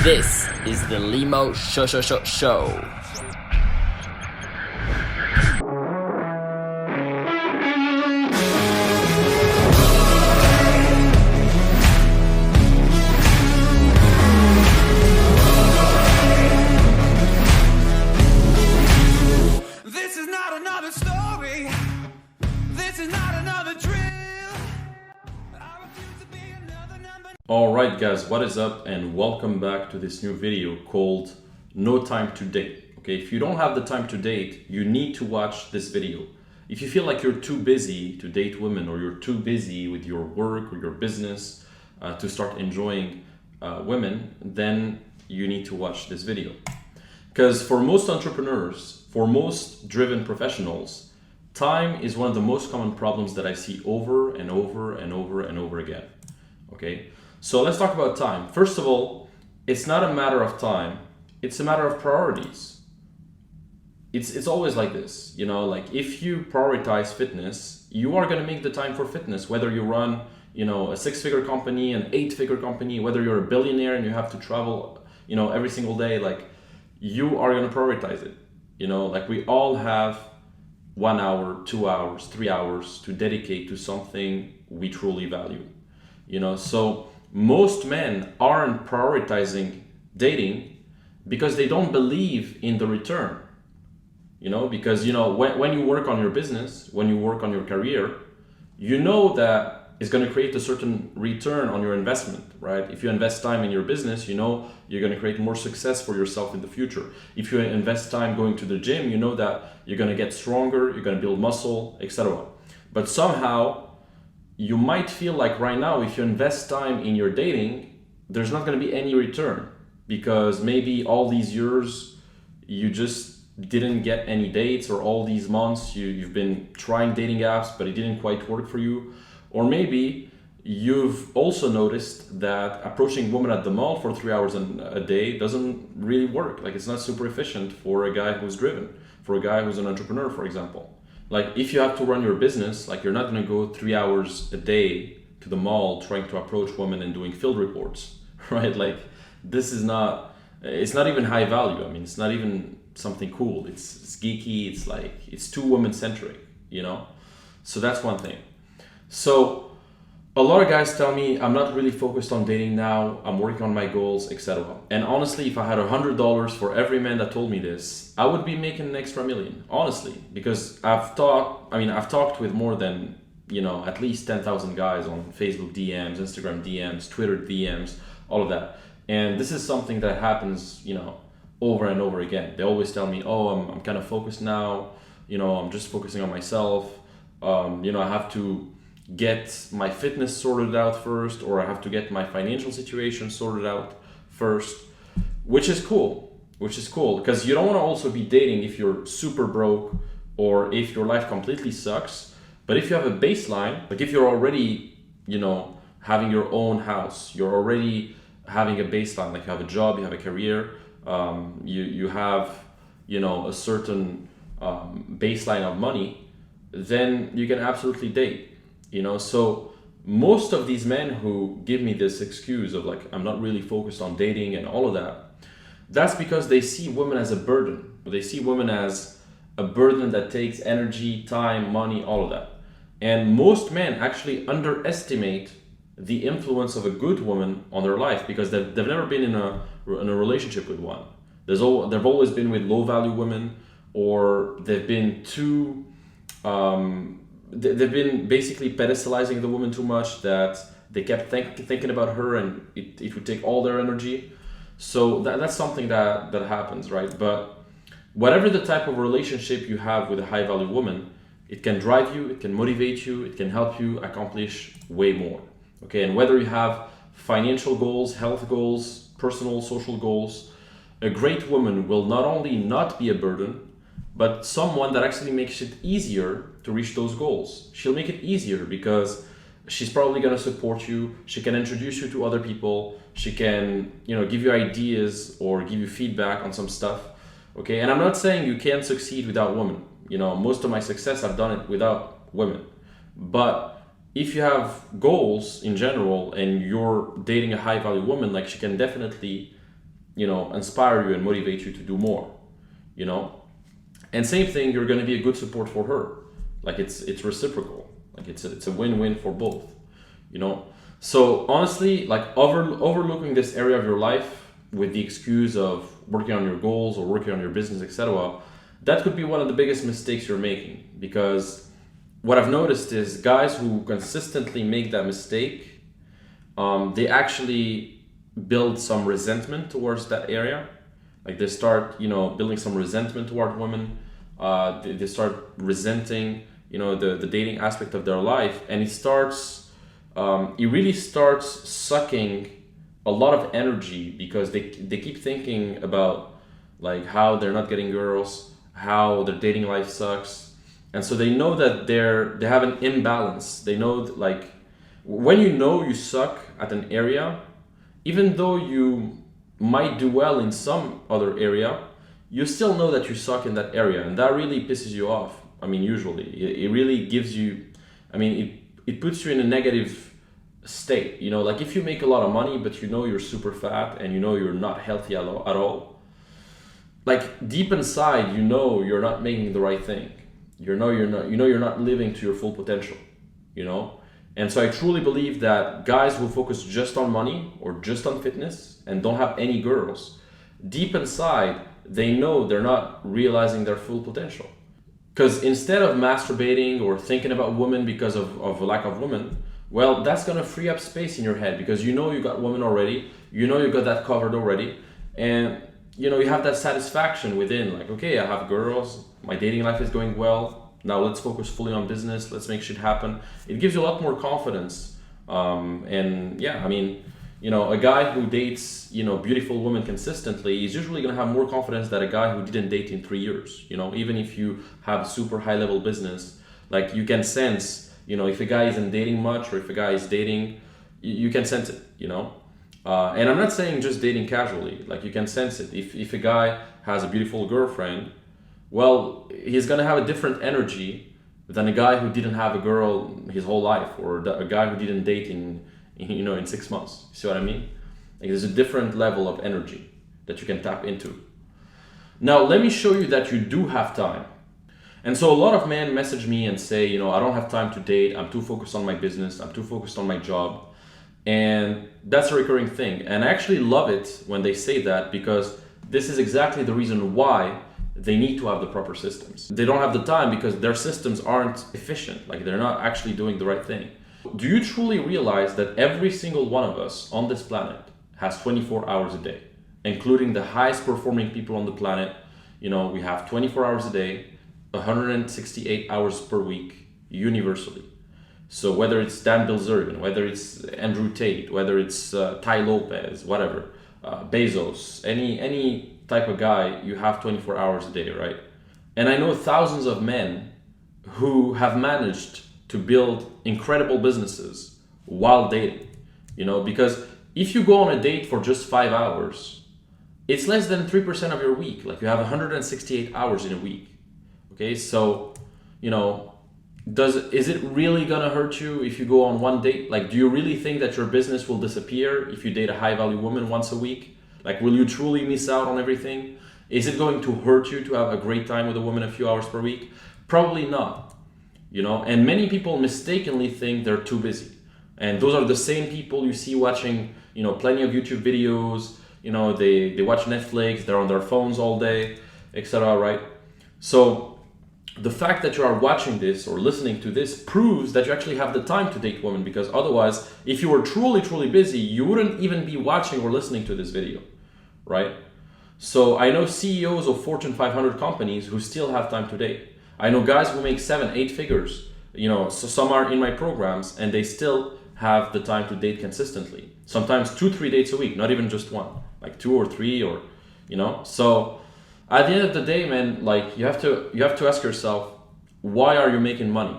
This is the Limo Show. This is not another story. This is not another drill. I refuse to be another number. Alright guys, what is up and welcome back to this new video called No Time to Date. Okay, if you don't have the time to date, you need to watch this video. If you feel like you're too busy to date women or you're too busy with your work or your business to start enjoying women, then you need to watch this video. Because for most entrepreneurs, for most driven professionals, time is one of the most common problems that I see over and over and over and over again. Okay, so let's talk about time. First of all, it's not a matter of time, it's a matter of priorities. It's always like this, you know, like if you prioritize fitness, you are going to make the time for fitness, whether you run, you know, a 6-figure company, an 8-figure company, whether you're a billionaire and you have to travel, you know, every single day, like you are going to prioritize it. You know, like we all have 1 hour, 2 hours, 3 hours to dedicate to something we truly value. You know, so most men aren't prioritizing dating because they don't believe in the return. You know, because, you know, when you work on your business, when you work on your career, you know that it's going to create a certain return on your investment, right? If you invest time in your business, you know you're going to create more success for yourself in the future. If you invest time going to the gym, you know that you're going to get stronger, you're going to build muscle, etc. But somehow you might feel like right now, if you invest time in your dating, there's not going to be any return because maybe all these years you just didn't get any dates, or all these months you've been trying dating apps, but it didn't quite work for you. Or maybe you've also noticed that approaching women at the mall for 3 hours a day doesn't really work. Like it's not super efficient for a guy who's driven, for a guy who's an entrepreneur, for example. Like if you have to run your business, like you're not going to go 3 hours a day to the mall trying to approach women and doing field reports, right? Like this is not, it's not even high value. I mean, it's not even something cool. It's geeky. It's like, it's too woman centric, you know? So that's one thing. So a lot of guys tell me I'm not really focused on dating now, I'm working on my goals, etc. And honestly, if I had $100 for every man that told me this, I would be making an extra million, honestly, because I've talked with more than, you know, at least 10,000 guys on Facebook DMs, Instagram DMs, Twitter DMs, all of that. And this is something that happens, you know, over and over again. They always tell me, oh, I'm kind of focused now, you know, I'm just focusing on myself. You know, I have to get my fitness sorted out first, or I have to get my financial situation sorted out first, which is cool because you don't want to also be dating if you're super broke or if your life completely sucks. But if you have a baseline, like if you're already, you know, having your own house, you're already having a baseline, like you have a job, you have a career, you have, you know, a certain baseline of money, then you can absolutely date. You know, so most of these men who give me this excuse of like, I'm not really focused on dating and all of that, that's because they see women as a burden. They see women as a burden that takes energy, time, money, all of that. And most men actually underestimate the influence of a good woman on their life because they've never been in a relationship with one. They've always been with low value women, or they've been too... they've been basically pedestalizing the woman too much, that they kept thinking about her and it would take all their energy. So that's something that happens, right? But whatever the type of relationship you have with a high value woman, it can drive you, it can motivate you, it can help you accomplish way more. Okay, and whether you have financial goals, health goals, personal, social goals, a great woman will not only not be a burden, but someone that actually makes it easier to reach those goals. She'll make it easier because she's probably going to support you. She can introduce you to other people. She can, you know, give you ideas or give you feedback on some stuff. Okay, and I'm not saying you can't succeed without women. You know, most of my success, I've done it without women. But if you have goals in general and you're dating a high value woman, like she can definitely inspire you and motivate you to do more, and same thing, you're going to be a good support for her. Like it's reciprocal, like it's a win-win for both, so honestly, like overlooking this area of your life with the excuse of working on your goals or working on your business, etc., that could be one of the biggest mistakes you're making. Because what I've noticed is guys who consistently make that mistake, they actually build some resentment towards that area. Like they start, building some resentment toward women. They start resenting, the dating aspect of their life, and it really starts sucking a lot of energy, because they keep thinking about like how they're not getting girls, how their dating life sucks, and so they know that they have an imbalance. They know that, like, when you suck at an area, even though you might do well in some other area, you still know that you suck in that area, and that really pisses you off. I mean, usually it really gives you, it puts you in a negative state. Like if you make a lot of money but you're super fat and you're not healthy at all, like deep inside you're not making the right thing. You're not living to your full potential. And so I truly believe that guys who focus just on money or just on fitness and don't have any girls, deep inside they know they're not realizing their full potential. Because instead of masturbating or thinking about women because of a lack of women, well, that's going to free up space in your head, because you got women already, you got that covered already, and you have that satisfaction within, like, okay, I have girls, my dating life is going well, now let's focus fully on business, let's make shit happen. It gives you a lot more confidence. And yeah, a guy who dates, beautiful women consistently is usually going to have more confidence than a guy who didn't date in 3 years. Even if you have super high level business, like you can sense, if a guy isn't dating much, or if a guy is dating, you can sense it, and I'm not saying just dating casually, like you can sense it. If a guy has a beautiful girlfriend, well, he's going to have a different energy than a guy who didn't have a girl his whole life, or a guy who didn't date in 6 months. You see what I mean? Like there's a different level of energy that you can tap into. Now, let me show you that you do have time. And so a lot of men message me and say, I don't have time to date. I'm too focused on my business. I'm too focused on my job. And that's a recurring thing. And I actually love it when they say that, because this is exactly the reason why they need to have the proper systems. They don't have the time because their systems aren't efficient. Like they're not actually doing the right thing. Do you truly realize that every single one of us on this planet has 24 hours a day, including the highest performing people on the planet? We have 24 hours a day, 168 hours per week, universally. So whether it's Dan Bilzerian, whether it's Andrew Tate, whether it's Tai Lopez, whatever, Bezos, any type of guy, you have 24 hours a day, right? And I know thousands of men who have managed to build incredible businesses while dating, because if you go on a date for just 5 hours, it's less than 3% of your week. Like you have 168 hours in a week. Okay, so, is it really gonna hurt you if you go on one date? Like, do you really think that your business will disappear if you date a high value woman once a week? Like, will you truly miss out on everything? Is it going to hurt you to have a great time with a woman a few hours per week? Probably not, and many people mistakenly think they're too busy. And those are the same people you see watching, plenty of YouTube videos, they watch Netflix, they're on their phones all day, etc., right? So the fact that you are watching this or listening to this proves that you actually have the time to date women, because otherwise, if you were truly, truly busy, you wouldn't even be watching or listening to this video, right? So I know CEOs of Fortune 500 companies who still have time to date. I know guys who make 7-8 figures, so some are in my programs and they still have the time to date consistently. Sometimes 2-3 dates a week, not even just one, like 2 or 3, or, so at the end of the day, man, like you have to ask yourself, why are you making money?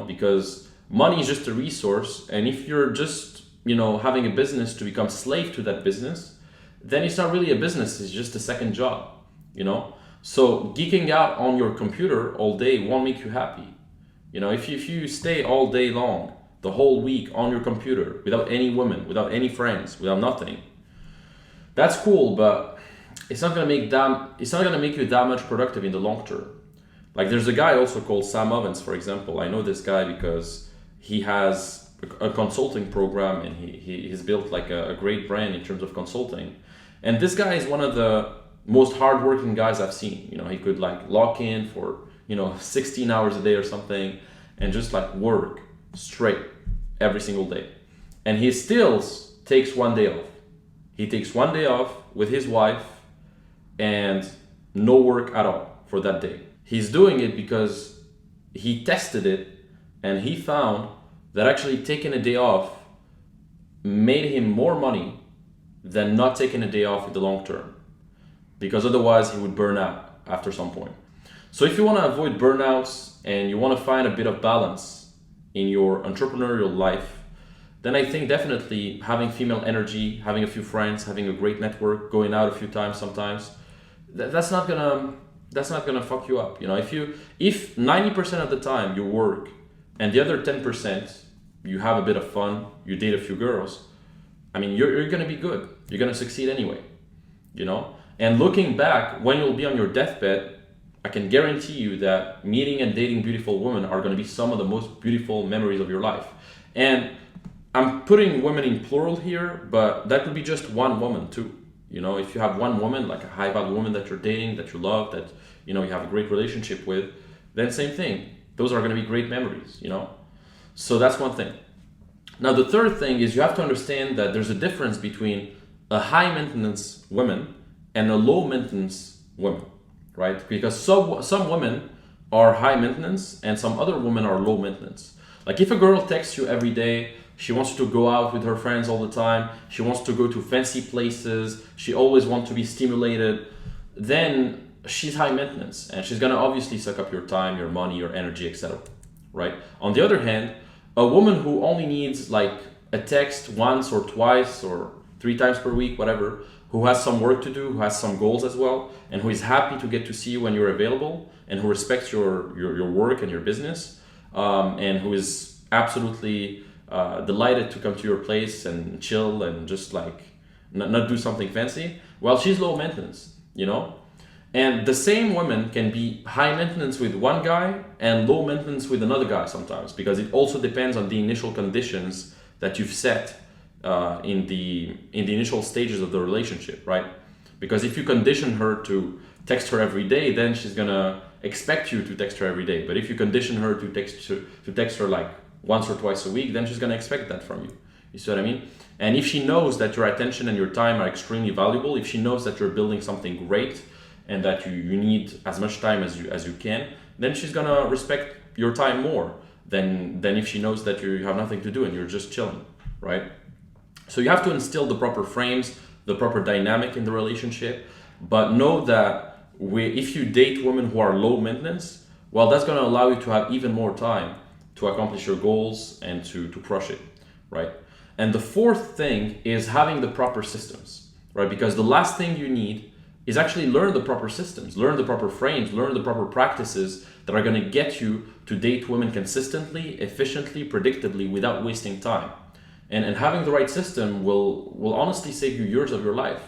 Because money is just a resource, and if you're just having a business to become slave to that business, then it's not really a business, it's just a second job. So geeking out on your computer all day won't make you happy. If you stay all day long, the whole week on your computer, without any women, without any friends, without nothing, That's cool, but it's not gonna make you that much productive in the long term. Like there's a guy also called Sam Ovens, for example. I know this guy because he has a consulting program, and he's built like a great brand in terms of consulting. And this guy is one of the most hardworking guys I've seen. You know, he could like lock in for 16 hours a day or something, and just like work straight every single day. And he still takes one day off. He takes one day off with his wife and no work at all for that day. He's doing it because he tested it and he found that actually taking a day off made him more money than not taking a day off in the long term, because otherwise he would burn out after some point. So if you want to avoid burnouts and you want to find a bit of balance in your entrepreneurial life, then I think definitely having female energy, having a few friends, having a great network, going out a few times sometimes, that's not gonna fuck you up. If 90% of the time you work and the other 10% you have a bit of fun, you date a few girls, I mean, you're gonna be good. You're gonna succeed anyway, And looking back, when you'll be on your deathbed, I can guarantee you that meeting and dating beautiful women are gonna be some of the most beautiful memories of your life. And I'm putting women in plural here, but that could be just one woman too. If you have one woman, like a high value woman that you're dating, that you love, that you have a great relationship with, then same thing. Those are going to be great memories, So that's one thing. Now the third thing is you have to understand that there's a difference between a high maintenance woman and a low maintenance woman, right? Because some women are high maintenance and some other women are low maintenance. Like if a girl texts you every day, she wants to go out with her friends all the time, she wants to go to fancy places, she always wants to be stimulated, then she's high maintenance and she's gonna obviously suck up your time, your money, your energy, etc. Right? On the other hand, a woman who only needs like a text once or twice or 3 times per week, whatever, who has some work to do, who has some goals as well, and who is happy to get to see you when you're available, and who respects your work and your business, and who is absolutely delighted to come to your place and chill and just like not do something fancy, well, she's low maintenance, And the same woman can be high maintenance with one guy and low maintenance with another guy sometimes, because it also depends on the initial conditions that you've set in the initial stages of the relationship, right? Because if you condition her to text her every day, then she's gonna expect you to text her every day. But if you condition her to text her like once or twice a week, then she's gonna expect that from you. You see what I mean? And if she knows that your attention and your time are extremely valuable, if she knows that you're building something great and that you need as much time as you can, then she's gonna respect your time more than if she knows that you have nothing to do and you're just chilling, right? So you have to instill the proper frames, the proper dynamic in the relationship, but know that if you date women who are low maintenance, well, that's gonna allow you to have even more time to accomplish your goals and to crush it, right? And the fourth thing is having the proper systems, right? Because the last thing you need is actually learn the proper systems, learn the proper frames, learn the proper practices that are gonna get you to date women consistently, efficiently, predictably, without wasting time. And having the right system will honestly save you years of your life.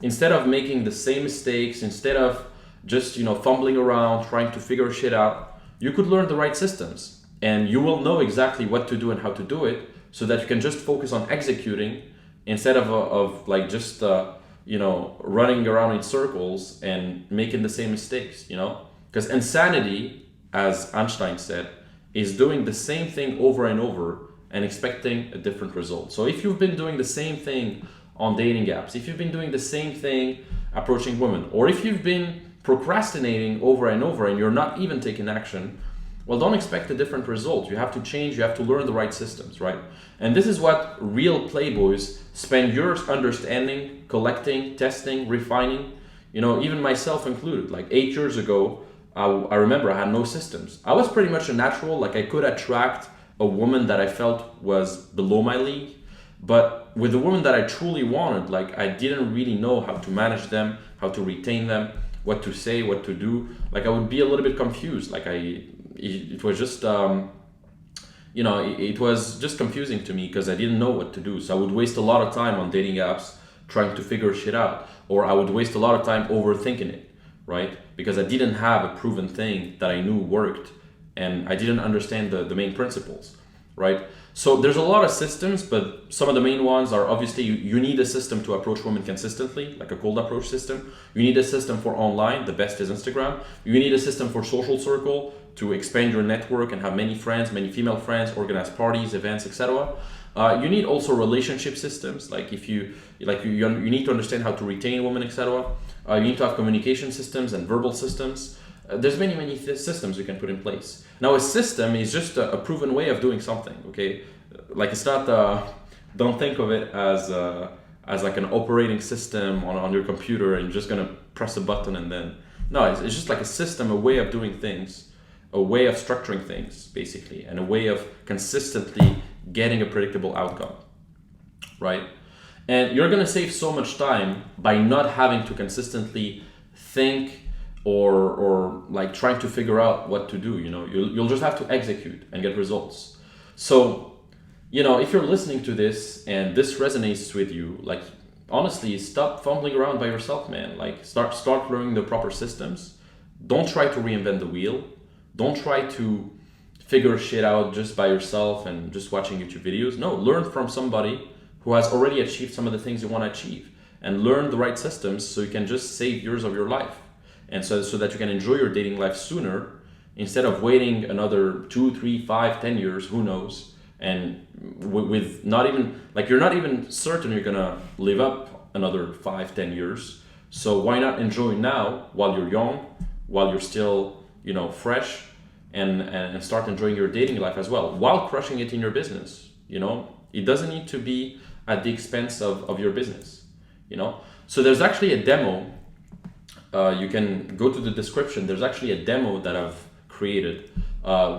Instead of making the same mistakes, instead of just fumbling around, trying to figure shit out, you could learn the right systems. And you will know exactly what to do and how to do it, so that you can just focus on executing instead of like just running around in circles and making the same mistakes, Because insanity, as Einstein said, is doing the same thing over and over and expecting a different result. So if you've been doing the same thing on dating apps, if you've been doing the same thing approaching women, or if you've been procrastinating over and over and you're not even taking action, well, don't expect a different result. You have to change, you have to learn the right systems, right? And this is what real playboys spend years understanding, collecting, testing, refining, even myself included. Like 8 years ago, I remember I had no systems. I was pretty much a natural, like I could attract a woman that I felt was below my league, but with the woman that I truly wanted, like I didn't really know how to manage them, how to retain them, what to say, what to do. Like I would be a little bit confused. Like it was just, it was just confusing to me because I didn't know what to do. So I would waste a lot of time on dating apps trying to figure shit out, or I would waste a lot of time overthinking it, right? Because I didn't have a proven thing that I knew worked, and I didn't understand the main principles, right? So there's a lot of systems, but some of the main ones are obviously you need a system to approach women consistently, like a cold approach system. You need a system for online, the best is Instagram. You need a system for social circle to expand your network and have many friends, many female friends, organize parties, events, etc. You need also relationship systems, like you need to understand how to retain women, etc. You need to have communication systems and verbal systems. There's many systems you can put in place. Now a system is just a proven way of doing something, okay? Like it's not, don't think of it as like an operating system on your computer and you're just gonna press a button and then, no, it's just like a system, a way of doing things, a way of structuring things basically, and a way of consistently getting a predictable outcome, right? And you're gonna save so much time by not having to consistently think or like trying to figure out what to do. You'll just have to execute and get results. So if you're listening to this and this resonates with you, like honestly, stop fumbling around by yourself, man. Like start learning the proper systems. Don't try to reinvent the wheel. Don't try to figure shit out just by yourself and just watching YouTube videos. No, learn from somebody who has already achieved some of the things you want to achieve, and learn the right systems so you can just save years of your life. And so that you can enjoy your dating life sooner instead of waiting another 2, 3, 5, 10 years, who knows, and with not even, like you're not even certain you're gonna live up another 5, 10 years. So why not enjoy now while you're young, while you're still, fresh, and start enjoying your dating life as well, while crushing it in your business. It doesn't need to be at the expense of your business, So there's actually a demo. You can go to the description. There's actually a demo that I've created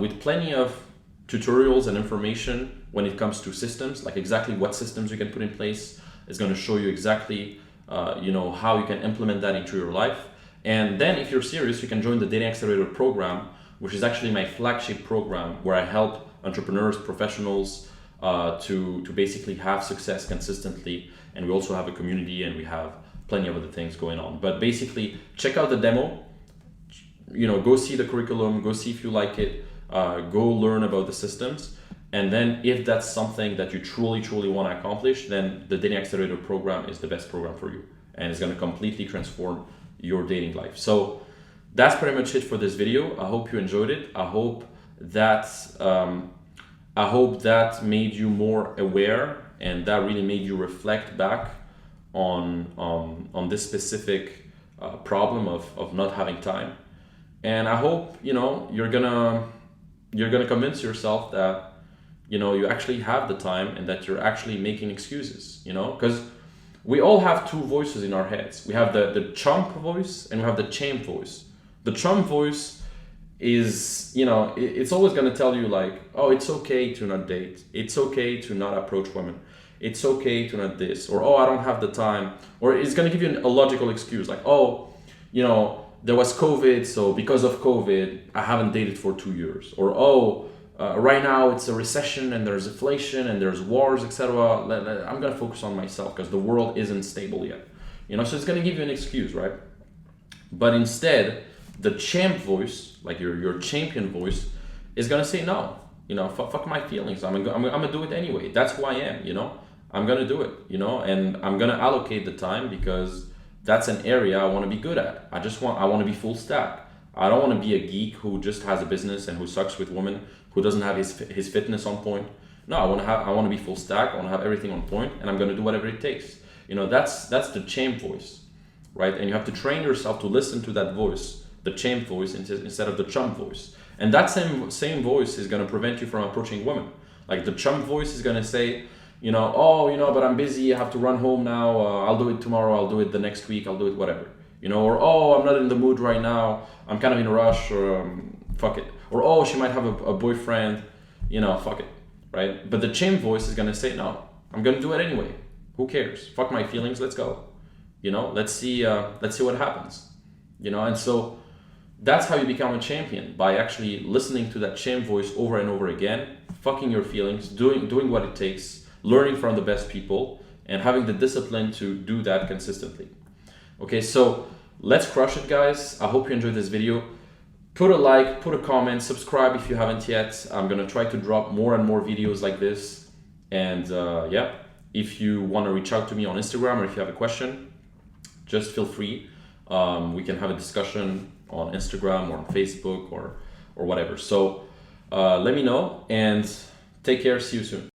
with plenty of tutorials and information when it comes to systems, like exactly what systems you can put in place. It's going to show you exactly how you can implement that into your life. And then if you're serious, you can join the Dating Accelerator program, which is actually my flagship program where I help entrepreneurs, professionals to basically have success consistently. And we also have a community, and we have plenty of other things going on. But basically, check out the demo, go see the curriculum, go see if you like it, go learn about the systems. And then if that's something that you truly want to accomplish, then the Dating Accelerator program is the best program for you. And it's going to completely transform your dating life. So that's pretty much it for this video. I hope you enjoyed it. I hope that made you more aware, and that really made you reflect back on this specific problem of not having time. And I hope you're gonna convince yourself that you actually have the time, and that you're actually making excuses, because we all have two voices in our heads. We have the chump voice and we have the champ voice. The chump voice is, it's always going to tell you like, oh, it's okay to not date. It's okay to not approach women. It's okay to not this, or, oh, I don't have the time. Or it's going to give you a logical excuse like, oh, there was COVID, so because of COVID, I haven't dated for 2 years. Or, oh, right now it's a recession and there's inflation and there's wars, etc. I'm going to focus on myself because the world isn't stable yet. So it's going to give you an excuse, right? But instead, the champ voice, like your champion voice, is going to say no. Fuck my feelings. I'm gonna do it anyway. That's who I am. I'm gonna do it. And I'm gonna allocate the time because that's an area I want to be good at. I want to be full stack. I don't want to be a geek who just has a business and who sucks with women, who doesn't have his fitness on point. No, I want to be full stack. I want to have everything on point, and I'm gonna do whatever it takes. That's the champ voice, right? And you have to train yourself to listen to that voice, the champ voice, instead of the chump voice. And that same voice is going to prevent you from approaching women. Like the chump voice is going to say, but I'm busy, I have to run home now, I'll do it tomorrow, I'll do it the next week, I'll do it whatever. Or, oh, I'm not in the mood right now, I'm kind of in a rush, or fuck it. Or, oh, she might have a boyfriend, fuck it, right? But the champ voice is going to say, no, I'm going to do it anyway. Who cares? Fuck my feelings, let's go. Let's see what happens. And so that's how you become a champion, by actually listening to that champ voice over and over again, fucking your feelings, doing what it takes, learning from the best people, and having the discipline to do that consistently. Okay, so let's crush it, guys. I hope you enjoyed this video. Put a like, put a comment, subscribe if you haven't yet. I'm gonna try to drop more and more videos like this. And yeah, if you want to reach out to me on Instagram or if you have a question, just feel free. We can have a discussion on Instagram or on Facebook or whatever. So let me know and take care. See you soon.